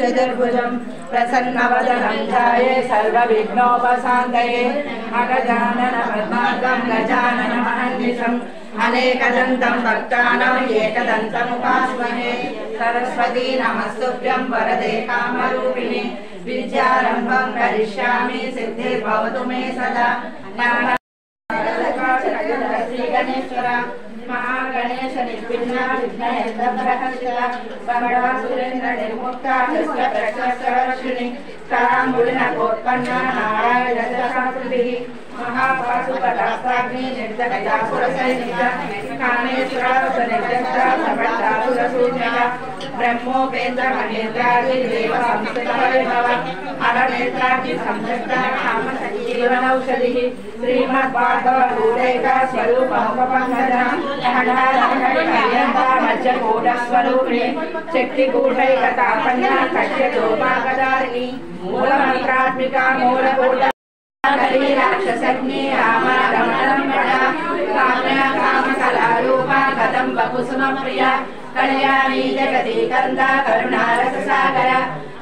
चतुर्भुजं प्रसन्नवदनं ध्याये सर्वविघ्नोपशान्तये अगजानन पद्मार्गं गजाननमहर्निशम् अनेकदन्तं भक्तानां एकदन्तमुपास्महे सरस्वती नमस्तुभ्यं वरदे कामरूपिणि विद्यारम्भं करिष्यामि सिद्धिर्भवतु मे सदा श्री गणेश्वर महागणेश निर्विघ्न विघ्नहर्ता सुरेन्द्र निर्मुक्ता प्रत्यक्षवर्षिणि कराम्बुलिनकोत्पन्न नारायण संस्कृति महापाशुपदाग्नि निर्दग्धासुरसैनिका कामेश्वर निर्दग्धा समर्थासुरसूर्यः ब्रह्मोपेन्द्र महेन्द्रादि देव संस्कृतवैभव अरनेत्रादि संयुक्ता नाम संजीवनौषधिः श्रीमद्भागवतूतैका स्वरूपमुपपन्नदा मज्जकूटस्वरूपिणी शक्तिकूटैकतापन्ना कट्यतोमागदारिणी मूलमन्त्रात्मिका मूलकूट राक्षसग्नि रामा रमणं वदा काम्या कामकलारूपा कदम्बकुसुमप्रिया कल्याणी जगती कंदा करुणारससागर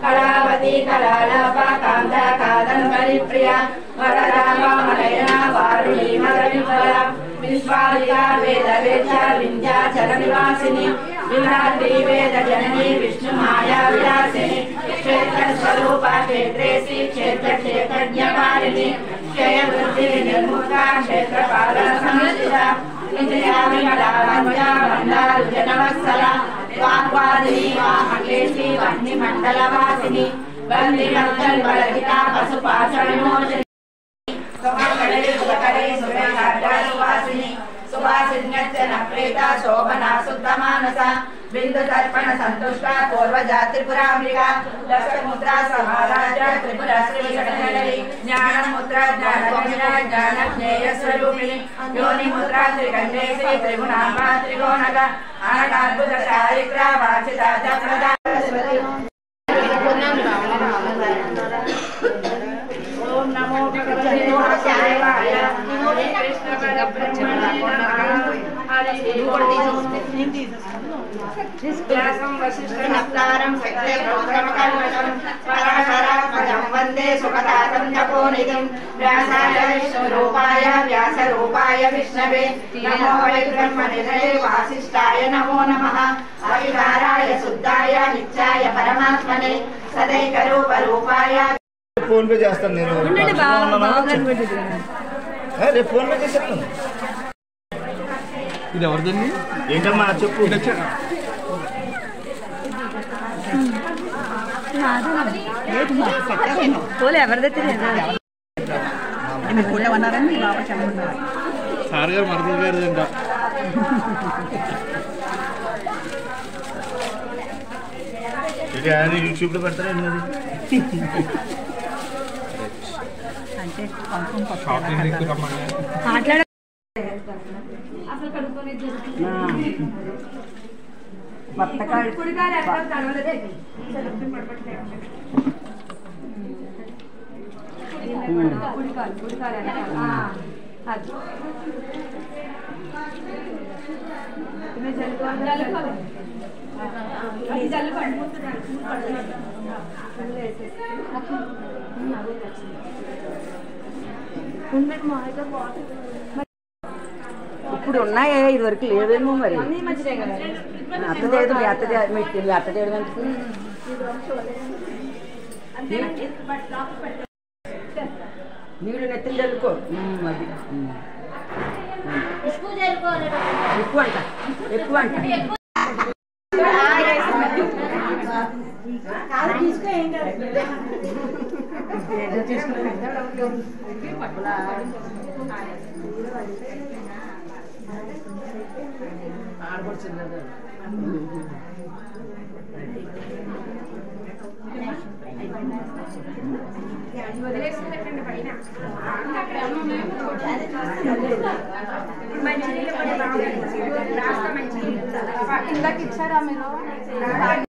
कलावती कलालापा कांदा कादम्बरी प्रिया वरदा वामनयना वारुणी मदविफला विश्वादिका वेदवेद्या विंध्याचल निवासिनी विभ्रांति वेद जननी विष्णु माया विलासिनी क्षेत्र स्वरूपा क्षेत्रेसी क्षेत्र क्षेत्रज्ञपालिनी क्षय वृद्धि निर्मुक्ता क्षेत्रपालन संस्थिता निजयामि कलावंजा मंदारु जनवत्सला वाग्वादिनी वामकेशी वह्निमण्डलवासिनी वन्दिमद्दल बलहिता पशुपाशविमोचनी सुमंगले सुभकरे सुरेखार्दानुवासिनी सुभासिन्यच्चन प्रेता शोभना शुद्धमानसा बिंदु तर्पण संतुष्टा पूर्वजात्रिपुराम्बिका दशमुद्रा समाराजा त्रिपुरा श्रीशक्तिनगरी ज्ञानमुद्रा ज्ञानगम्या ज्ञानज्ञेयस्वरूपिणी योनिमुद्रा त्रिकण्डेश्वरी त्रिगुणाम्बा त्रिकोणगा अनगाद्भुत चारित्रा वाचिता चक्रदा ओम नमो भगवते वासुदेवाय कृष्ण परब्रह्मणे व्यासं वसिष्ठनप्तारं शक्ते प्रोक्तमकल्मषं पराशरात्मजं वन्दे सुखदातं तपोनिधिं व्यासाय विष्णुरूपाय व्यासरूपाय विष्णवे नमो वै ब्रह्मनिधये वासिष्ठाय नमो नमः अविकाराय शुद्धाय नित्याय परमात्मने सदैकरूपरूपाय फोन पे చేస్తాను నేను రేపు ఫోన్ పే చేస్తాను ఇది ఎవరిదండి ఏంటమ్మా చెప్పు సార్ గారు మరదలు గారిదంట యూట్యూబ్ లో పెడతారా అంటే ఇప్పుడు ఉన్నాయే ఇది వరకు లేవేమో మరి అత్త చేయదు మీ అత్త మీ అత్త చేయడం నీళ్ళు నెత్తిని చల్లుకో అది ఎక్కువ అంట ఎక్కువ అంట ఇందాక ఇచ్చారా మీరు?